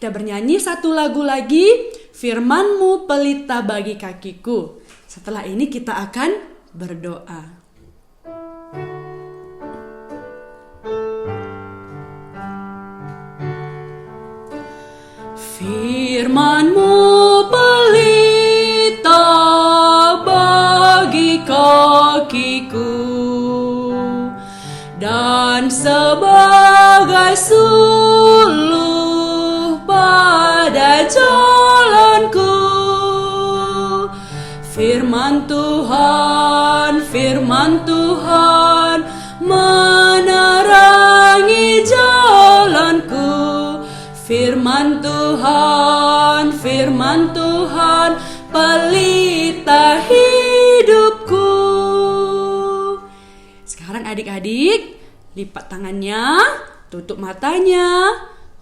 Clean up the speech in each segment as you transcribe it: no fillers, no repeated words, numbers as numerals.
kita bernyanyi satu lagu lagi, Firman-Mu pelita bagi kakiku. Setelah ini kita akan berdoa. Firman-Mu pelita bagi kakiku dan sebagai suluh pada jalanku. Firman Tuhan menerangi jalanku. Firman Tuhan pelita hidupku. Sekarang adik-adik lipat tangannya, tutup matanya,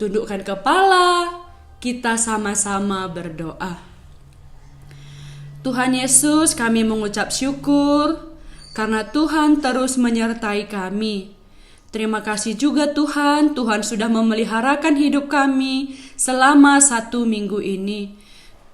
tundukkan kepala. Kita sama-sama berdoa. Tuhan Yesus, kami mengucap syukur karena Tuhan terus menyertai kami. Terima kasih juga Tuhan sudah memeliharakan hidup kami selama 1 minggu ini.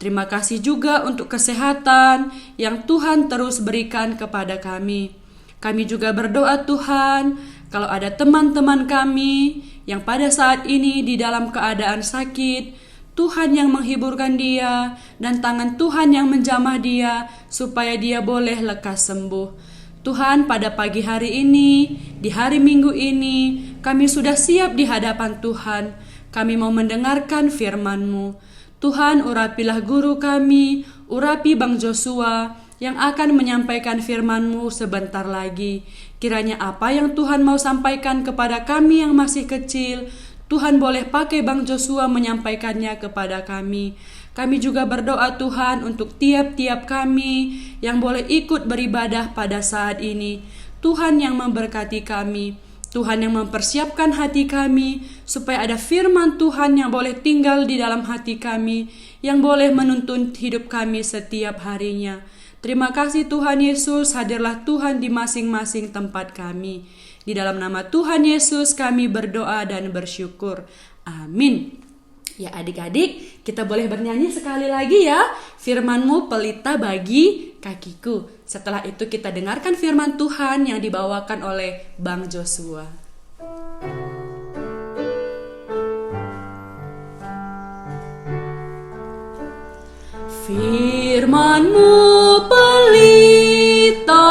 Terima kasih juga untuk kesehatan yang Tuhan terus berikan kepada kami. Kami juga berdoa Tuhan, kalau ada teman-teman kami yang pada saat ini di dalam keadaan sakit, Tuhan yang menghiburkan dia dan tangan Tuhan yang menjamah dia supaya dia boleh lekas sembuh. Tuhan, pada pagi hari ini, di hari Minggu ini, kami sudah siap di hadapan Tuhan. Kami mau mendengarkan firman-Mu. Tuhan, urapilah guru kami, urapi Bang Joshua yang akan menyampaikan firman-Mu sebentar lagi. Kiranya apa yang Tuhan mau sampaikan kepada kami yang masih kecil, Tuhan boleh pakai Bang Joshua menyampaikannya kepada kami. Kami juga berdoa Tuhan untuk tiap-tiap kami yang boleh ikut beribadah pada saat ini. Tuhan yang memberkati kami, Tuhan yang mempersiapkan hati kami, supaya ada firman Tuhan yang boleh tinggal di dalam hati kami, yang boleh menuntun hidup kami setiap harinya. Terima kasih Tuhan Yesus, hadirlah Tuhan di masing-masing tempat kami. Di dalam nama Tuhan Yesus kami berdoa dan bersyukur. Amin. Ya adik-adik, kita boleh bernyanyi sekali lagi ya. Firman-Mu pelita bagi kakiku. Setelah itu kita dengarkan firman Tuhan yang dibawakan oleh Bang Joshua. Firman-Mu pelita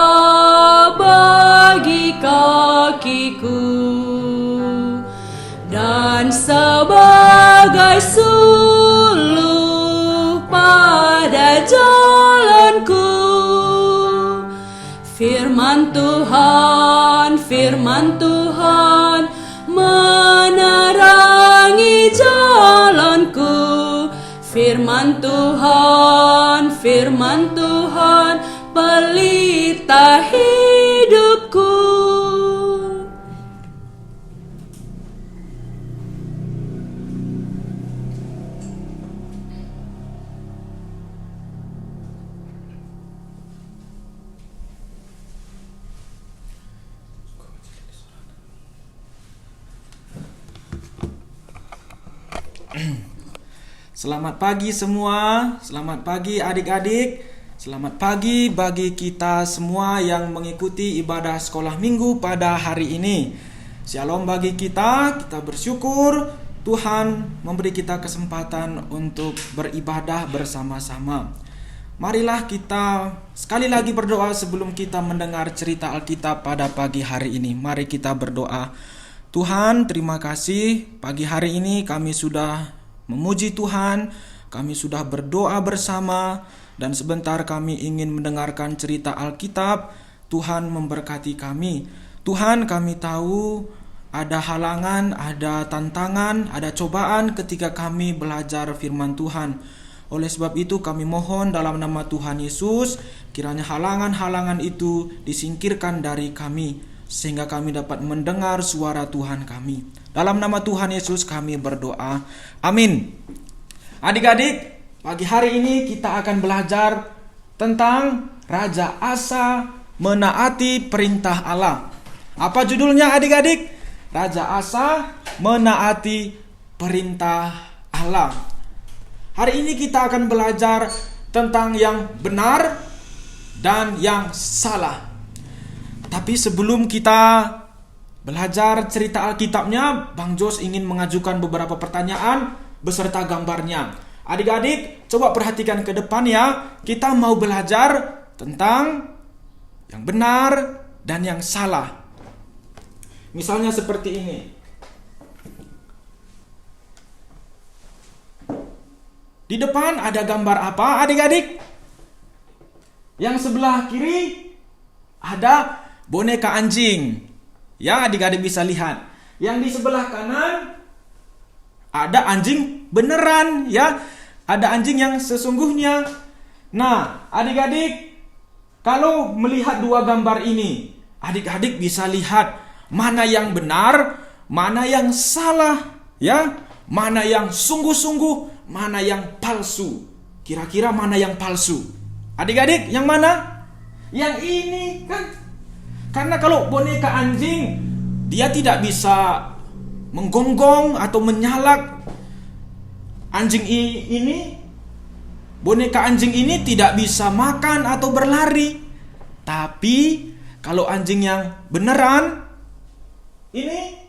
bagi kakiku dan sebagai suluh pada jalanku. Firman Tuhan menerangi jalanku. Firman Tuhan pelita hidupku. Selamat pagi semua, selamat pagi adik-adik, selamat pagi bagi kita semua yang mengikuti ibadah sekolah minggu pada hari ini. Shalom bagi kita bersyukur Tuhan memberi kita kesempatan untuk beribadah bersama-sama. Marilah kita sekali lagi berdoa sebelum kita mendengar cerita Alkitab pada pagi hari ini. Mari kita berdoa. Tuhan, terima kasih pagi hari ini kami sudah memuji Tuhan, kami sudah berdoa bersama, dan sebentar kami ingin mendengarkan cerita Alkitab. Tuhan memberkati kami. Tuhan, kami tahu ada halangan, ada tantangan, ada cobaan ketika kami belajar firman Tuhan. Oleh sebab itu kami mohon dalam nama Tuhan Yesus, kiranya halangan-halangan itu disingkirkan dari kami, sehingga kami dapat mendengar suara Tuhan kami. Dalam nama Tuhan Yesus kami berdoa. Amin. Adik-adik, pagi hari ini kita akan belajar tentang Raja Asa menaati perintah Allah. Apa judulnya adik-adik? Raja Asa menaati perintah Allah. Hari ini kita akan belajar tentang yang benar dan yang salah. Tapi sebelum kita belajar cerita Alkitabnya, Bang Jos ingin mengajukan beberapa pertanyaan beserta gambarnya. Adik-adik, coba perhatikan ke depan ya. Kita mau belajar tentang yang benar dan yang salah. Misalnya seperti ini. Di depan ada gambar apa, adik-adik? Yang sebelah kiri ada boneka anjing. Ya, adik-adik bisa lihat. Yang di sebelah kanan ada anjing beneran, ya. Ada anjing yang sesungguhnya. Nah, adik-adik, kalau melihat dua gambar ini, adik-adik bisa lihat mana yang benar, mana yang salah, ya. Mana yang sungguh-sungguh, mana yang palsu. Kira-kira mana yang palsu? Adik-adik, yang mana? Yang ini kan. Karena kalau boneka anjing, dia tidak bisa menggonggong atau menyalak. Anjing ini, boneka anjing ini tidak bisa makan atau berlari. Tapi kalau anjing yang beneran, ini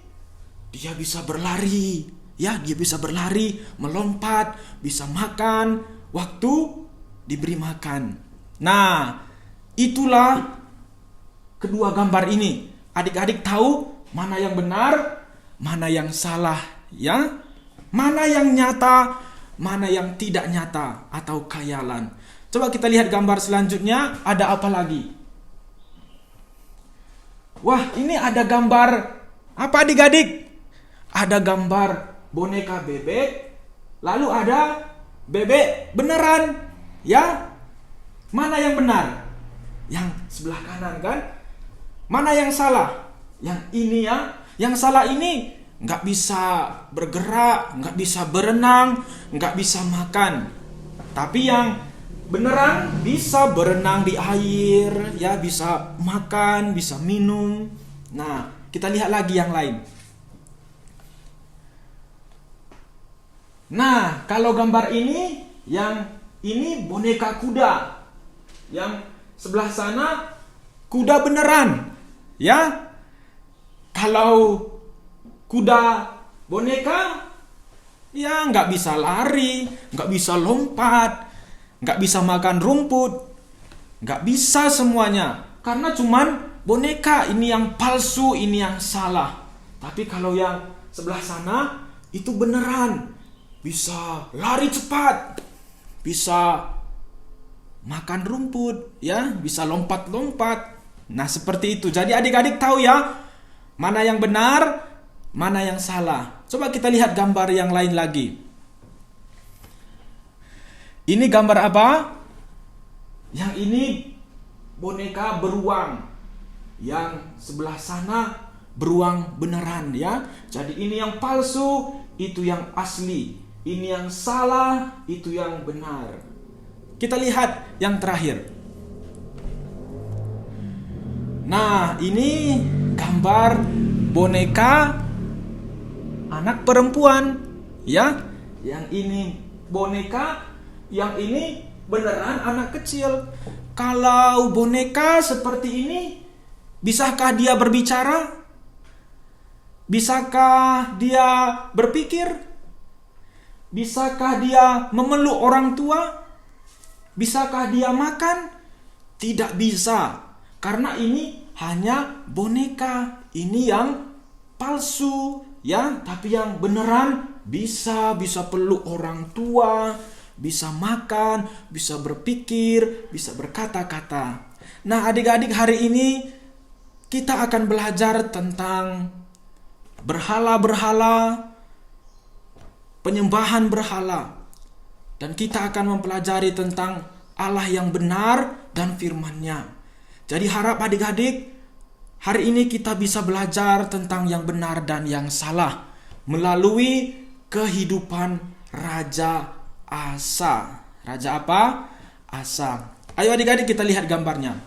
dia bisa berlari. Ya, dia bisa berlari, melompat, bisa makan, waktu diberi makan. Nah, itulah kedua gambar ini. Adik-adik tahu mana yang benar, mana yang salah, ya? Mana yang nyata, mana yang tidak nyata atau khayalan. Coba kita lihat gambar selanjutnya, ada apa lagi? Wah, ini ada gambar apa, adik-adik? Ada gambar boneka bebek, lalu ada bebek beneran, ya? Mana yang benar? Yang sebelah kanan kan? Mana yang salah? Yang ini ya? Yang salah ini nggak bisa bergerak, nggak bisa berenang, nggak bisa makan. Tapi yang beneran bisa berenang di air, ya, bisa makan, bisa minum. Nah, kita lihat lagi yang lain. Nah, kalau gambar ini, yang ini boneka kuda. Yang sebelah sana kuda beneran, ya. Kalau kuda boneka, ya nggak bisa lari, nggak bisa lompat, nggak bisa makan rumput, nggak bisa semuanya. Karena cuman boneka, ini yang palsu, ini yang salah. Tapi kalau yang sebelah sana, itu beneran. Bisa lari cepat, bisa makan rumput, ya, bisa lompat-lompat. Nah, seperti itu. Jadi adik-adik tahu ya, mana yang benar, mana yang salah. Coba kita lihat gambar yang lain lagi. Ini gambar apa? Yang ini boneka beruang. Yang sebelah sana beruang beneran, ya. Jadi ini yang palsu, itu yang asli. Ini yang salah, itu yang benar. Kita lihat yang terakhir. Nah, ini gambar boneka anak perempuan, ya. Yang ini boneka, yang ini beneran anak kecil. Kalau boneka seperti ini, bisakah dia berbicara? Bisakah dia berpikir? Bisakah dia memeluk orang tua? Bisakah dia makan? Tidak bisa. Karena ini hanya boneka. Ini yang palsu, ya. Tapi yang beneran bisa peluk orang tua, bisa makan, bisa berpikir, bisa berkata-kata. Nah, adik-adik, hari ini kita akan belajar tentang berhala-berhala, penyembahan berhala. Dan kita akan mempelajari tentang Allah yang benar dan firman-Nya. Jadi harap adik-adik, hari ini kita bisa belajar tentang yang benar dan yang salah melalui kehidupan Raja Asa. Raja apa? Asa. Ayo adik-adik, kita lihat gambarnya.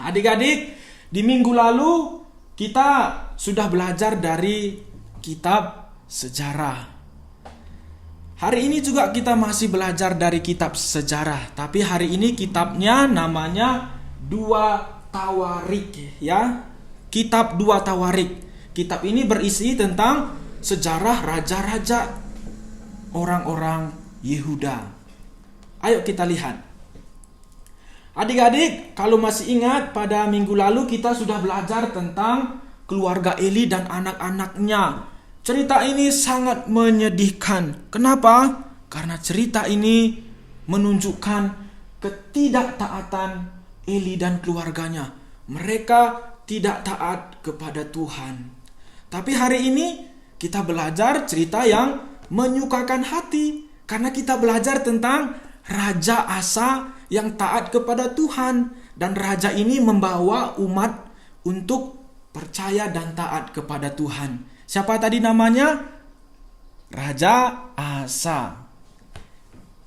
Adik-adik, di minggu lalu kita sudah belajar dari kitab sejarah. Hari ini juga kita masih belajar dari kitab sejarah, tapi hari ini kitabnya namanya 2 Tawarik ya. Kitab 2 Tawarik. Kitab ini berisi tentang sejarah raja-raja orang-orang Yehuda. Ayo kita lihat. Adik-adik, kalau masih ingat pada minggu lalu kita sudah belajar tentang keluarga Eli dan anak-anaknya. Cerita ini sangat menyedihkan. Kenapa? Karena cerita ini menunjukkan ketidaktaatan Eli dan keluarganya. Mereka tidak taat kepada Tuhan. Tapi hari ini kita belajar cerita yang menyukakan hati. Karena kita belajar tentang Raja Asa yang taat kepada Tuhan. Dan raja ini membawa umat untuk percaya dan taat kepada Tuhan. Siapa tadi namanya? Raja Asa.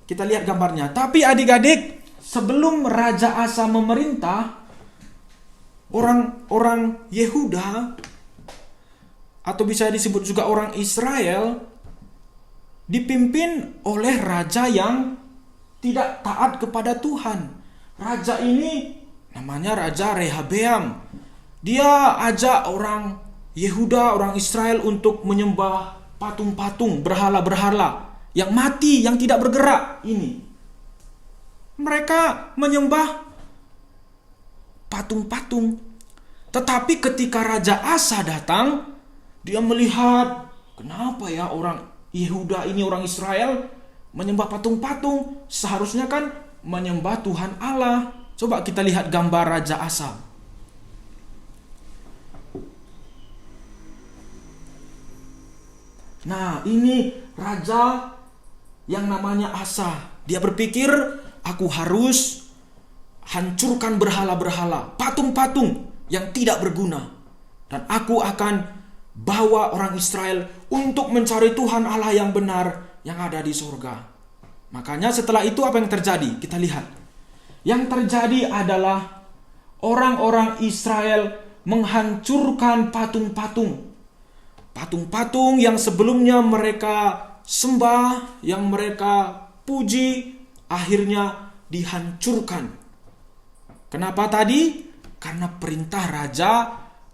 Kita lihat gambarnya. Tapi adik-adik, sebelum Raja Asa memerintah, orang-orang Yehuda, atau bisa disebut juga orang Israel, dipimpin oleh raja yang tidak taat kepada Tuhan. Raja ini namanya Raja Rehabeam. Dia ajak orang Yehuda, orang Israel untuk menyembah patung-patung, berhala-berhala yang mati, yang tidak bergerak ini. Mereka menyembah patung-patung. Tetapi ketika Raja Asa datang, dia melihat, kenapa ya orang Yehuda ini, orang Israel menyembah patung-patung? Seharusnya kan menyembah Tuhan Allah. Coba kita lihat gambar Raja Asa. Nah, ini raja yang namanya Asa. Dia berpikir, aku harus hancurkan berhala-berhala, patung-patung yang tidak berguna. Dan aku akan bawa orang Israel untuk mencari Tuhan Allah yang benar yang ada di surga. Makanya setelah itu apa yang terjadi? Kita lihat. Yang terjadi adalah orang-orang Israel menghancurkan patung-patung. Patung-patung yang sebelumnya mereka sembah, yang mereka puji, akhirnya dihancurkan. Kenapa tadi? Karena perintah Raja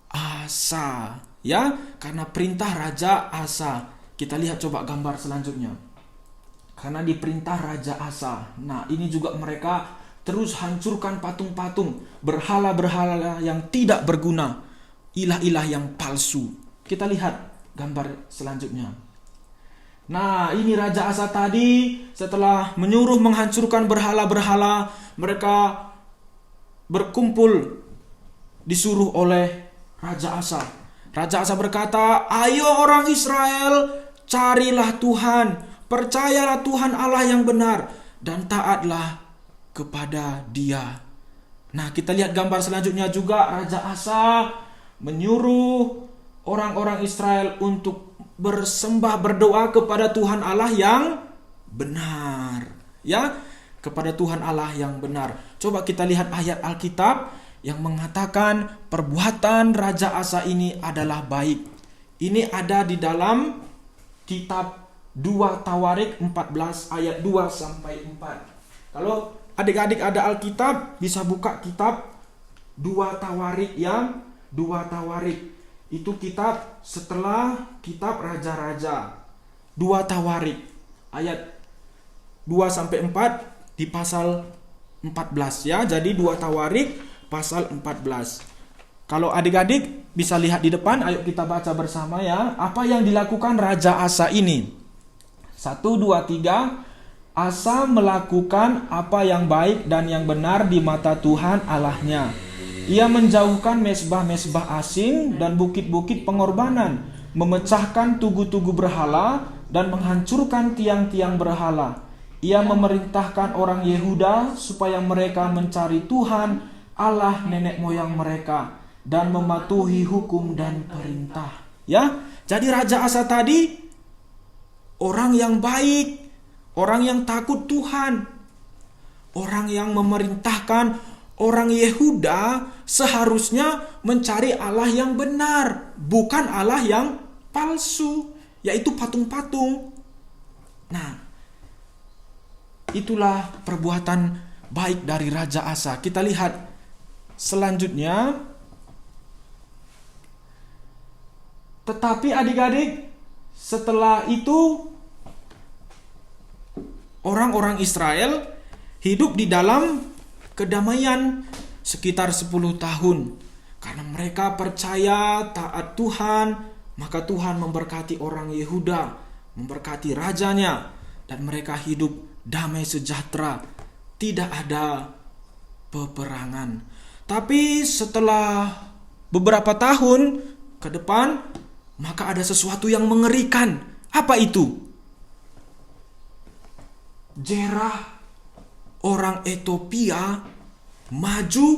Asa. Ya, karena perintah Raja Asa. Kita lihat coba gambar selanjutnya. Karena diperintah Raja Asa. Nah, ini juga mereka terus hancurkan patung-patung, berhala-berhala yang tidak berguna, ilah-ilah yang palsu. Kita lihat gambar selanjutnya. Nah, ini Raja Asa tadi setelah menyuruh menghancurkan berhala-berhala, mereka berkumpul disuruh oleh Raja Asa. Raja Asa berkata, "Ayo orang Israel, carilah Tuhan, percayalah Tuhan Allah yang benar dan taatlah kepada Dia." Nah, kita lihat gambar selanjutnya juga. Raja Asa menyuruh orang-orang Israel untuk bersembah, berdoa kepada Tuhan Allah yang benar. Ya, kepada Tuhan Allah yang benar. Coba kita lihat ayat Alkitab yang mengatakan perbuatan Raja Asa ini adalah baik. Ini ada di dalam kitab 2 Tawarik 14 ayat 2 sampai 4. Kalau adik-adik ada Alkitab, bisa buka kitab 2 Tawarik yang 2 Tawarik. Itu kitab setelah kitab Raja-Raja. 2 Tawarik ayat 2 sampai 4 di pasal 14 ya. Jadi 2 Tawarik pasal 14. Kalau adik-adik bisa lihat di depan, ayo kita baca bersama ya. Apa yang dilakukan Raja Asa ini? 1, 2, 3. Asa melakukan apa yang baik dan yang benar di mata Tuhan Allahnya. Ia menjauhkan mesbah-mesbah asing dan bukit-bukit pengorbanan, memecahkan tugu-tugu berhala dan menghancurkan tiang-tiang berhala. Ia memerintahkan orang Yehuda supaya mereka mencari Tuhan Allah nenek moyang mereka dan mematuhi hukum dan perintah. Ya, jadi Raja Asa tadi orang yang baik, orang yang takut Tuhan, orang yang memerintahkan orang Yehuda seharusnya mencari Allah yang benar, bukan Allah yang palsu, yaitu patung-patung. Nah, itulah perbuatan baik dari Raja Asa. Kita lihat selanjutnya. Tetapi adik-adik, setelah itu orang-orang Israel hidup di dalam kedamaian sekitar 10 tahun. Karena mereka percaya taat Tuhan, maka Tuhan memberkati orang Yehuda, memberkati rajanya, dan mereka hidup damai sejahtera, tidak ada peperangan. Tapi setelah beberapa tahun ke depan, maka ada sesuatu yang mengerikan. Apa itu? Zerah, orang Ethiopia, maju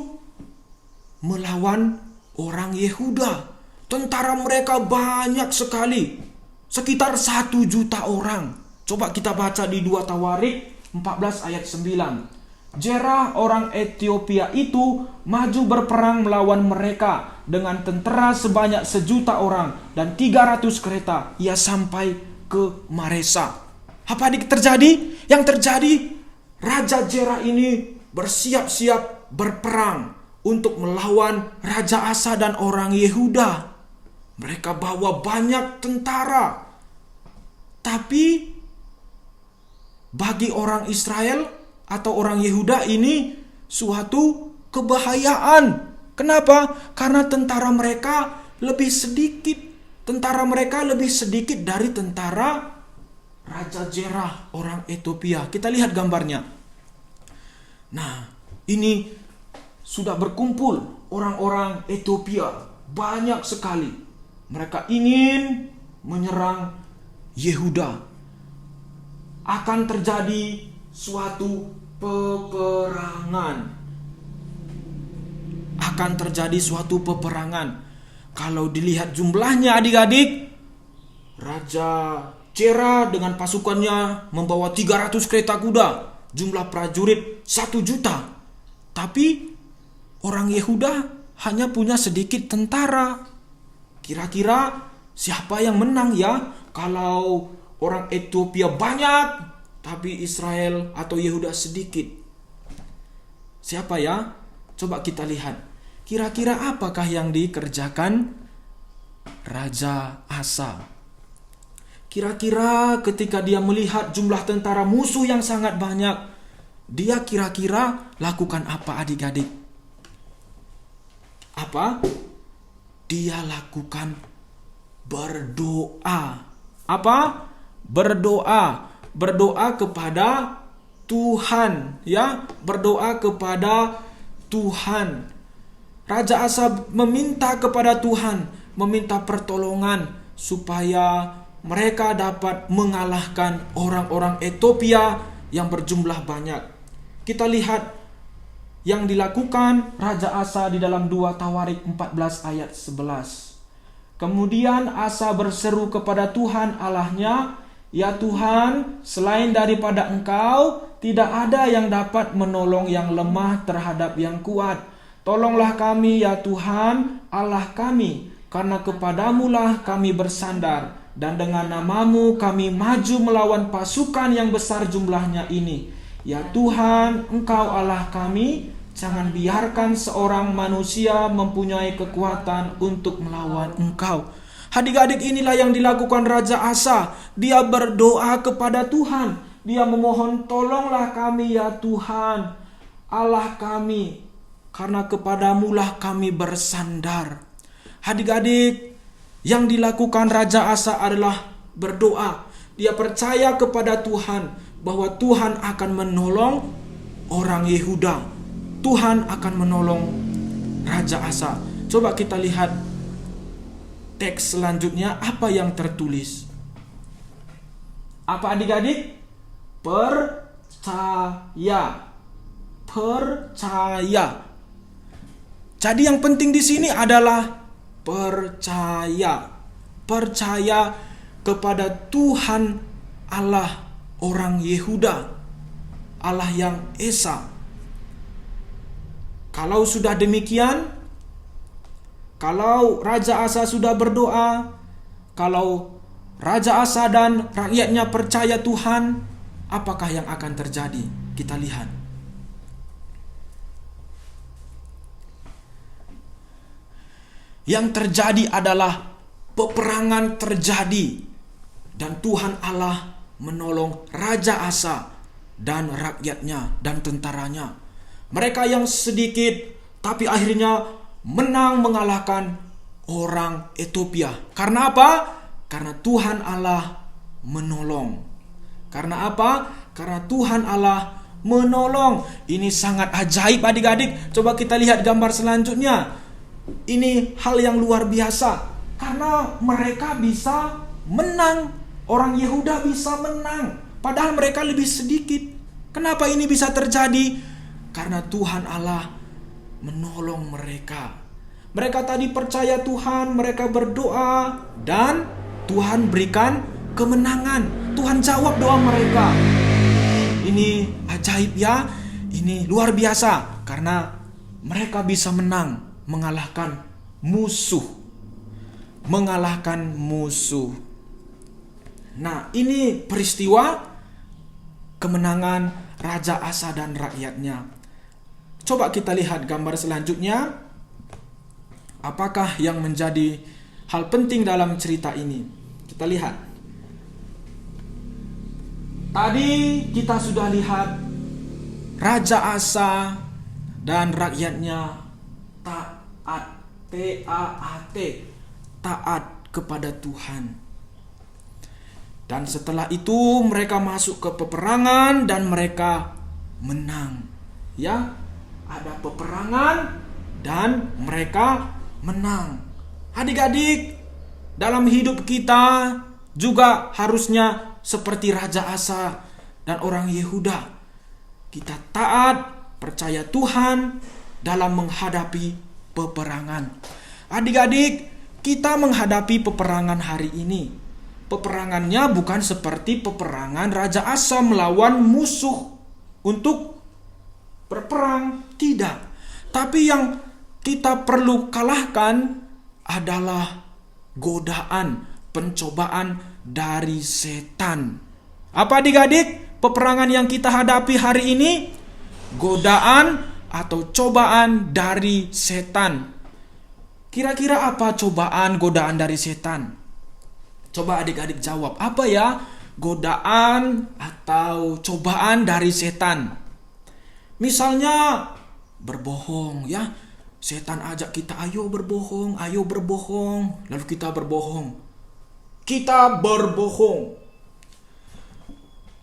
melawan orang Yehuda. Tentara mereka banyak sekali, sekitar 1 juta orang. Coba kita baca di 2 Tawarik 14 ayat 9. Zerah orang Ethiopia itu maju berperang melawan mereka dengan tentara sebanyak 1 juta orang dan 300 kereta. Ia sampai ke Maresa. Apa yang terjadi? Yang terjadi, Raja Zerah ini bersiap-siap berperang untuk melawan Raja Asa dan orang Yehuda. Mereka bawa banyak tentara. Tapi bagi orang Israel atau orang Yehuda ini suatu kebahayaan. Kenapa? Karena tentara mereka lebih sedikit. Tentara mereka lebih sedikit dari tentara Raja Zerah orang Ethiopia. Kita lihat gambarnya. Nah, ini sudah berkumpul orang-orang Ethiopia banyak sekali. Mereka ingin menyerang Yehuda. Akan terjadi suatu peperangan. Akan terjadi suatu peperangan. Kalau dilihat jumlahnya adik-adik, Raja Zerah dengan pasukannya membawa 300 kereta kuda. Jumlah prajurit 1 juta. Tapi orang Yehuda hanya punya sedikit tentara. Kira-kira siapa yang menang ya? Kalau orang Ethiopia banyak, tapi Israel atau Yehuda sedikit. Siapa ya? Coba kita lihat. Kira-kira apakah yang dikerjakan Raja Asa? Kira-kira ketika dia melihat jumlah tentara musuh yang sangat banyak, dia kira-kira lakukan apa adik-adik? Apa? Dia lakukan berdoa. Apa? Berdoa. Berdoa kepada Tuhan, ya, berdoa kepada Tuhan. Raja Asa meminta kepada Tuhan, meminta pertolongan supaya mereka dapat mengalahkan orang-orang Ethiopia yang berjumlah banyak. Kita lihat yang dilakukan Raja Asa di dalam 2 Tawarik 14 ayat 11. Kemudian Asa berseru kepada Tuhan Allahnya, "Ya Tuhan, selain daripada Engkau, tidak ada yang dapat menolong yang lemah terhadap yang kuat. Tolonglah kami ya Tuhan, Allah kami, karena kepadamulah kami bersandar, dan dengan namamu kami maju melawan pasukan yang besar jumlahnya ini. Ya Tuhan, Engkau Allah kami, jangan biarkan seorang manusia mempunyai kekuatan untuk melawan Engkau." Adik-adik, inilah yang dilakukan Raja Asa. Dia berdoa kepada Tuhan. Dia memohon, "Tolonglah kami ya Tuhan, Allah kami, karena kepadamulah kami bersandar." Adik-adik, yang dilakukan Raja Asa adalah berdoa. Dia percaya kepada Tuhan bahwa Tuhan akan menolong orang Yehuda. Tuhan akan menolong Raja Asa. Coba kita lihat teks selanjutnya, apa yang tertulis. Apa adik-adik? Percaya. Percaya. Jadi yang penting di sini adalah percaya. Percaya kepada Tuhan Allah orang Yehuda, Allah yang Esa. Kalau sudah demikian, kalau Raja Asa sudah berdoa, kalau Raja Asa dan rakyatnya percaya Tuhan, apakah yang akan terjadi? Kita lihat. Yang terjadi adalah peperangan terjadi dan Tuhan Allah menolong Raja Asa dan rakyatnya dan tentaranya. Mereka yang sedikit tapi akhirnya menang mengalahkan orang Ethiopia. Karena apa? Karena Tuhan Allah menolong. Karena apa? Karena Tuhan Allah menolong. Ini sangat ajaib adik-adik. Coba kita lihat gambar selanjutnya. Ini hal yang luar biasa. Karena mereka bisa menang. Orang Yehuda bisa menang. Padahal mereka lebih sedikit. Kenapa ini bisa terjadi? Karena Tuhan Allah menolong mereka. Mereka tadi percaya Tuhan, mereka berdoa, dan Tuhan berikan kemenangan. Tuhan jawab doa mereka. Ini ajaib ya. Ini luar biasa. Karena mereka bisa menang, mengalahkan musuh. Mengalahkan musuh. Nah, ini peristiwa kemenangan Raja Asa dan rakyatnya. Coba kita lihat gambar selanjutnya. Apakah yang menjadi hal penting dalam cerita ini? Kita lihat. Tadi kita sudah lihat Raja Asa dan rakyatnya taat, T-A-A-T, taat kepada Tuhan. Dan setelah itu mereka masuk ke peperangan dan mereka menang. Ya, ada peperangan dan mereka menang. Adik-adik, dalam hidup kita juga harusnya seperti Raja Asa dan orang Yehuda. Kita taat, percaya Tuhan dalam menghadapi peperangan. Adik-adik, kita menghadapi peperangan hari ini. Peperangannya bukan seperti peperangan Raja Asa melawan musuh untuk berperang. Tidak. Tapi yang kita perlu kalahkan adalah godaan, pencobaan dari setan. Apa adik-adik? Peperangan yang kita hadapi hari ini godaan atau cobaan dari setan. Kira-kira apa cobaan godaan dari setan? Coba adik-adik jawab. Apa ya godaan atau cobaan dari setan? Misalnya berbohong ya. Setan ajak kita ayo berbohong. Lalu kita berbohong.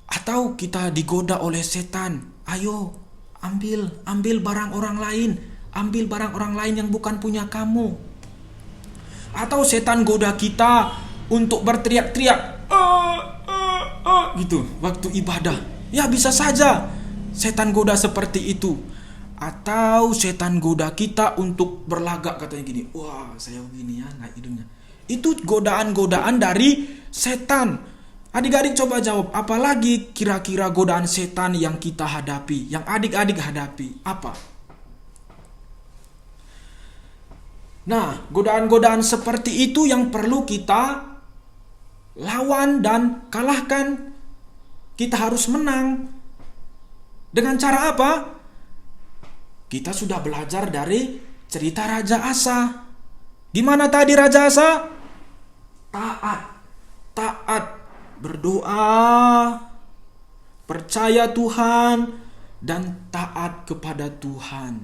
Atau kita digoda oleh setan. Ayo ambil barang orang lain. Ambil barang orang lain yang bukan punya kamu. Atau setan goda kita untuk berteriak-teriak gitu waktu ibadah. Ya, bisa saja setan goda seperti itu. Atau setan goda kita untuk berlagak, katanya gini, wah saya begini ya, nggak hidungnya. Itu godaan-godaan dari setan. Adik-adik coba jawab, apalagi kira-kira godaan setan yang kita hadapi, yang adik-adik hadapi, apa? Nah, godaan-godaan seperti itu yang perlu kita lawan dan kalahkan. Kita harus menang. Dengan cara apa? Kita sudah belajar dari cerita Raja Asa. Gimana tadi Raja Asa? Taat, berdoa, percaya Tuhan, dan taat kepada Tuhan.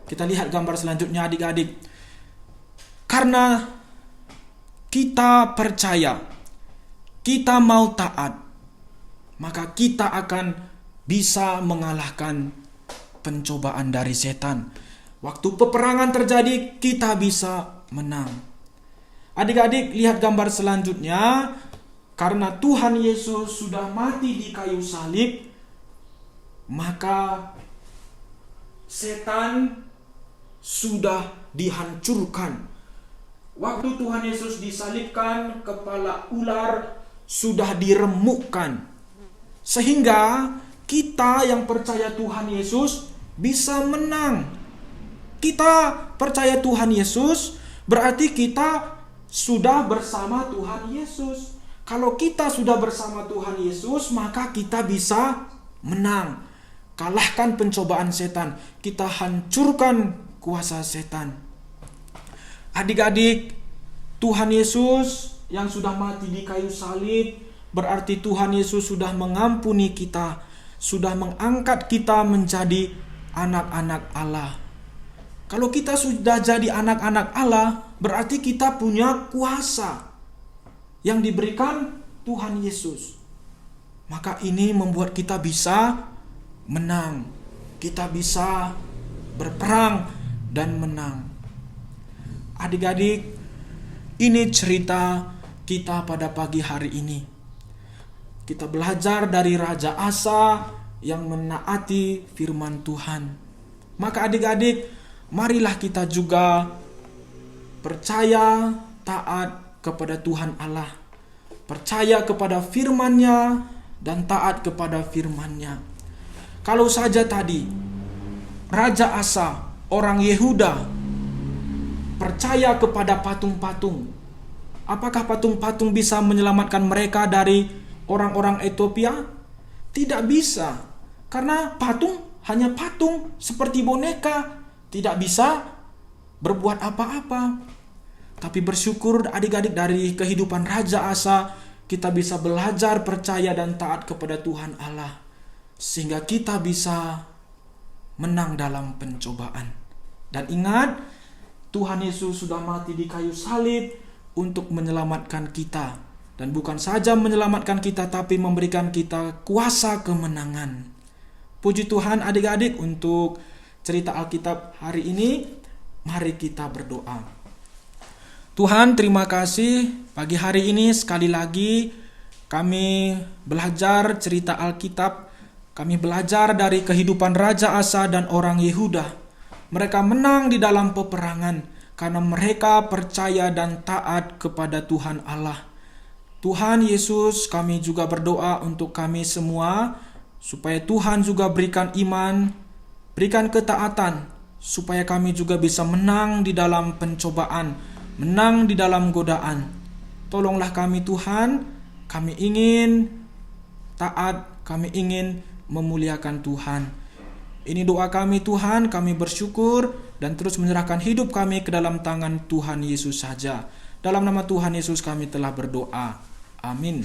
Kita lihat gambar selanjutnya adik-adik. Karena kita percaya, kita mau taat, maka kita akan bisa mengalahkan pencobaan dari setan. Waktu peperangan terjadi, kita bisa menang. Adik-adik, lihat gambar selanjutnya. Karena Tuhan Yesus sudah mati di kayu salib, maka setan sudah dihancurkan. Waktu Tuhan Yesus disalibkan, kepala ular sudah diremukkan. Sehingga kita yang percaya Tuhan Yesus bisa menang. Kita percaya Tuhan Yesus berarti kita sudah bersama Tuhan Yesus. Kalau kita sudah bersama Tuhan Yesus, maka kita bisa menang. Kalahkan pencobaan setan. Kita hancurkan kuasa setan. Adik-adik, Tuhan Yesus yang sudah mati di kayu salib, berarti Tuhan Yesus sudah mengampuni kita, sudah mengangkat kita menjadi anak-anak Allah. Kalau kita sudah jadi anak-anak Allah, berarti kita punya kuasa yang diberikan Tuhan Yesus. Maka ini membuat kita bisa menang. Kita bisa berperang dan menang. Adik-adik, ini cerita kita pada pagi hari ini. Kita belajar dari Raja Asa yang menaati firman Tuhan. Maka adik-adik, marilah kita juga percaya, taat kepada Tuhan Allah. Percaya kepada firman-Nya dan taat kepada firman-Nya. Kalau saja tadi Raja Asa, orang Yehuda, percaya kepada patung-patung, apakah patung-patung bisa menyelamatkan mereka dari orang-orang Ethiopia? Tidak bisa. Karena patung hanya patung, seperti boneka, tidak bisa berbuat apa-apa. Tapi bersyukur adik-adik, dari kehidupan Raja Asa, kita bisa belajar percaya dan taat kepada Tuhan Allah. Sehingga kita bisa menang dalam pencobaan. Dan ingat, Tuhan Yesus sudah mati di kayu salib untuk menyelamatkan kita. Dan bukan saja menyelamatkan kita, tapi memberikan kita kuasa kemenangan. Puji Tuhan adik-adik, untuk cerita Alkitab hari ini, mari kita berdoa. Tuhan, terima kasih pagi hari ini sekali lagi kami belajar cerita Alkitab. Kami belajar dari kehidupan Raja Asa dan orang Yehuda. Mereka menang di dalam peperangan karena mereka percaya dan taat kepada Tuhan Allah. Tuhan Yesus, kami juga berdoa untuk kami semua, supaya Tuhan juga berikan iman, berikan ketaatan, supaya kami juga bisa menang di dalam pencobaan, menang di dalam godaan. Tolonglah kami Tuhan, kami ingin taat, kami ingin memuliakan Tuhan. Ini doa kami Tuhan, kami bersyukur dan terus menyerahkan hidup kami ke dalam tangan Tuhan Yesus saja. Dalam nama Tuhan Yesus kami telah berdoa. Amin.